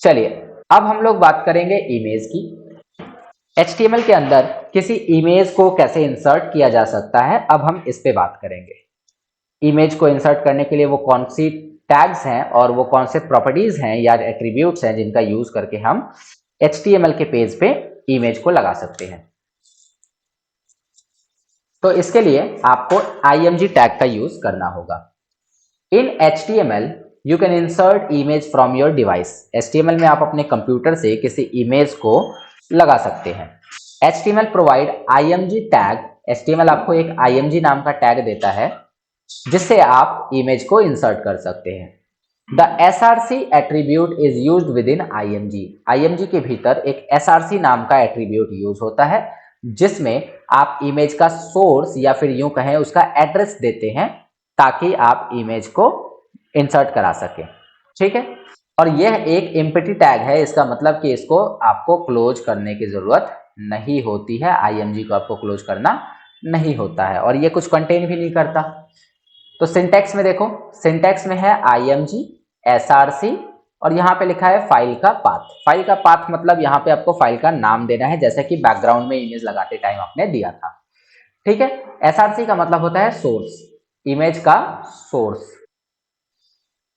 चलिए अब हम लोग बात करेंगे इमेज की। HTML के अंदर किसी इमेज को कैसे इंसर्ट किया जा सकता है, अब हम इस पे बात करेंगे। इमेज को इंसर्ट करने के लिए वो कौन सी टैग्स हैं और वो कौन से प्रॉपर्टीज हैं या एट्रीब्यूट्स हैं जिनका यूज करके हम HTML के पेज पे इमेज को लगा सकते हैं। तो इसके लिए आपको img टैग का यूज करना होगा। इन HTML you can insert image from your device. HTML में आप अपने कंप्यूटर से किसी इमेज को लगा सकते हैं। HTML provide img tag. HTML आपको एक img नाम का टैग देता है जिससे आप इमेज को इंसर्ट कर सकते हैं। The src attribute is used with in img। img के भीतर एक src नाम का एट्रीब्यूट यूज होता है जिसमें आप इमेज का सोर्स या फिर यूं कहें उसका एड्रेस देते हैं ताकि आप इमेज को इंसर्ट करा सके। ठीक है, और यह एक एम्प्टी टैग है, इसका मतलब कि इसको आपको क्लोज करने की जरूरत नहीं होती है। img को आपको क्लोज करना नहीं होता है और ये कुछ कंटेन भी नहीं करता। तो सिंटैक्स में देखो, सिंटैक्स में है img src और यहाँ पे लिखा है फाइल का पाथ। फाइल का पाथ मतलब यहाँ पे आपको फाइल का नाम देना है जैसे कि बैकग्राउंड में इमेज लगाते टाइम आपने दिया था। ठीक है, src का मतलब होता है सोर्स, इमेज का सोर्स।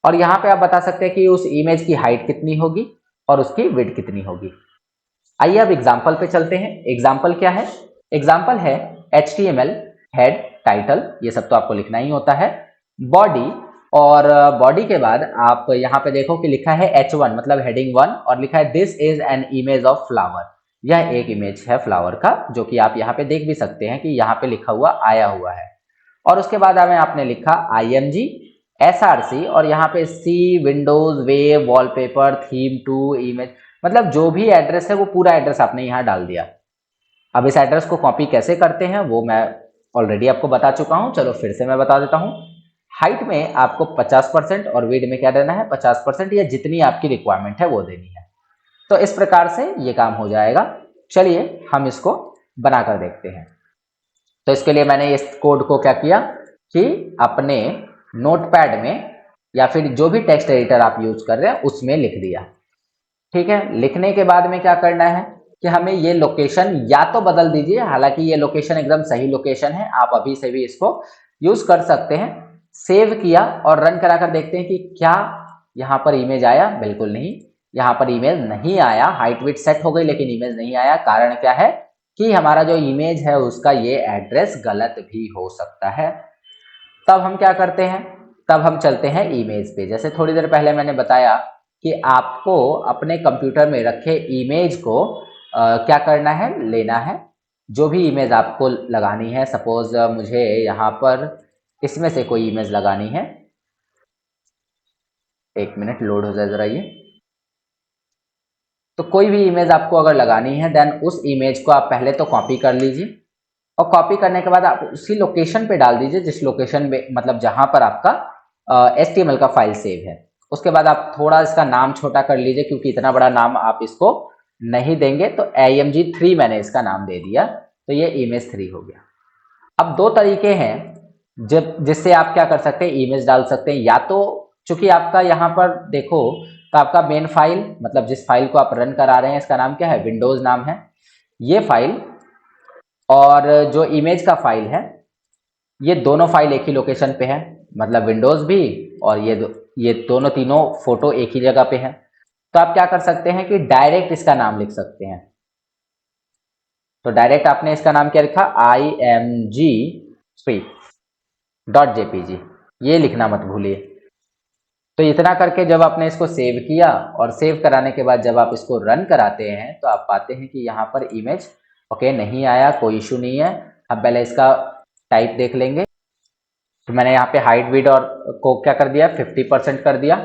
और यहाँ पे आप बता सकते हैं कि उस इमेज की हाइट कितनी होगी और उसकी विड्थ कितनी होगी। आइए अब एग्जाम्पल पे चलते हैं। एग्जाम्पल क्या है? एग्जाम्पल है HTML हेड टाइटल, ये सब तो आपको लिखना ही होता है, बॉडी, और बॉडी के बाद आप यहाँ पे देखो कि लिखा है H1 मतलब हेडिंग 1 और लिखा है this is an image of flower. यह एक इमेज है फ्लावर का जो कि आप यहाँ पे देख भी सकते हैं कि यहाँ पे लिखा हुआ आया हुआ है। और उसके बाद हमें आपने लिखा img src और यहाँ पे C Windows web wallpaper theme to image, मतलब जो भी एड्रेस है वो पूरा एड्रेस आपने यहाँ डाल दिया। अब इस एड्रेस को कॉपी कैसे करते हैं वो मैं ऑलरेडी आपको बता चुका हूँ, चलो फिर से मैं बता देता हूँ। हाइट में आपको 50% और विड्थ में क्या देना है 50% या जितनी आपकी रिक्वायरमेंट है वो देनी है। तो इस प्रकार से ये काम हो जाएगा। चलिए हम इसको बनाकर देखते हैं। तो इसके लिए मैंने इस कोड को क्या किया कि अपने नोटपैड में या फिर जो भी टेक्स्ट एडिटर आप यूज कर रहे हैं उसमें लिख दिया। ठीक है, लिखने के बाद में क्या करना है कि हमें ये लोकेशन या तो बदल दीजिए, हालांकि ये लोकेशन एकदम सही लोकेशन है, आप अभी से भी इसको यूज कर सकते हैं। सेव किया और रन कराकर देखते हैं कि क्या यहाँ पर इमेज आया। बिल्कुल नहीं, यहाँ पर इमेज नहीं आया। हाइट विड्थ सेट हो गई लेकिन इमेज नहीं आया। कारण क्या है कि हमारा जो इमेज है उसका ये एड्रेस गलत भी हो सकता है। तब हम क्या करते हैं, तब हम चलते हैं इमेज पे। जैसे थोड़ी देर पहले मैंने बताया कि आपको अपने कंप्यूटर में रखे इमेज को क्या करना है, लेना है। जो भी इमेज आपको लगानी है, सपोज मुझे यहाँ पर इसमें से कोई इमेज लगानी है, एक मिनट लोड हो जाए जरा ये। तो कोई भी इमेज आपको अगर लगानी है देन उस इमेज को आप पहले तो कॉपी कर लीजिए और कॉपी करने के बाद आप उसी लोकेशन पे डाल दीजिए जिस लोकेशन में मतलब जहां पर आपका HTML का फाइल सेव है। उसके बाद आप थोड़ा इसका नाम छोटा कर लीजिए क्योंकि इतना बड़ा नाम आप इसको नहीं देंगे। तो img3 मैंने इसका नाम दे दिया, तो ये image3 हो गया। अब दो तरीके हैं जब जिससे आप क्या कर सकते हैं, इमेज डाल सकते हैं। या तो चूंकि आपका यहाँ पर देखो तो आपका मेन फाइल मतलब जिस फाइल को आप रन करा रहे हैं इसका नाम क्या है, विंडोज नाम है ये फाइल, और जो इमेज का फाइल है ये दोनों फाइल एक ही लोकेशन पे है, मतलब विंडोज भी और ये दोनों तीनों फोटो एक ही जगह पे है। तो आप क्या कर सकते हैं कि डायरेक्ट इसका नाम लिख सकते हैं। तो डायरेक्ट आपने इसका नाम क्या लिखा, img3.jpg, ये लिखना मत भूलिए। तो इतना करके जब आपने इसको सेव किया और सेव कराने के बाद जब आप इसको रन कराते हैं तो आप पाते हैं कि यहाँ पर इमेज ओके नहीं आया, कोई इशू नहीं है। हम पहले इसका टाइप देख लेंगे। तो मैंने यहाँ पे हाइट विड्थ और को क्या कर दिया 50% कर दिया।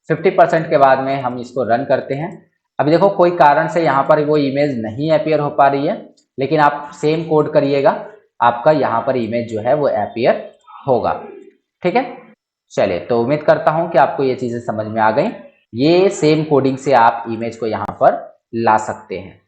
50% के बाद में हम इसको रन करते हैं। अभी देखो कोई कारण से यहाँ पर वो इमेज नहीं अपीयर हो पा रही है, लेकिन आप सेम कोड करिएगा, आपका यहाँ पर इमेज जो है वो अपीयर होगा। ठीक है, चलिए तो उम्मीद करता हूँ कि आपको ये चीजें समझ में आ गई। ये सेम कोडिंग से आप इमेज को यहाँ पर ला सकते हैं।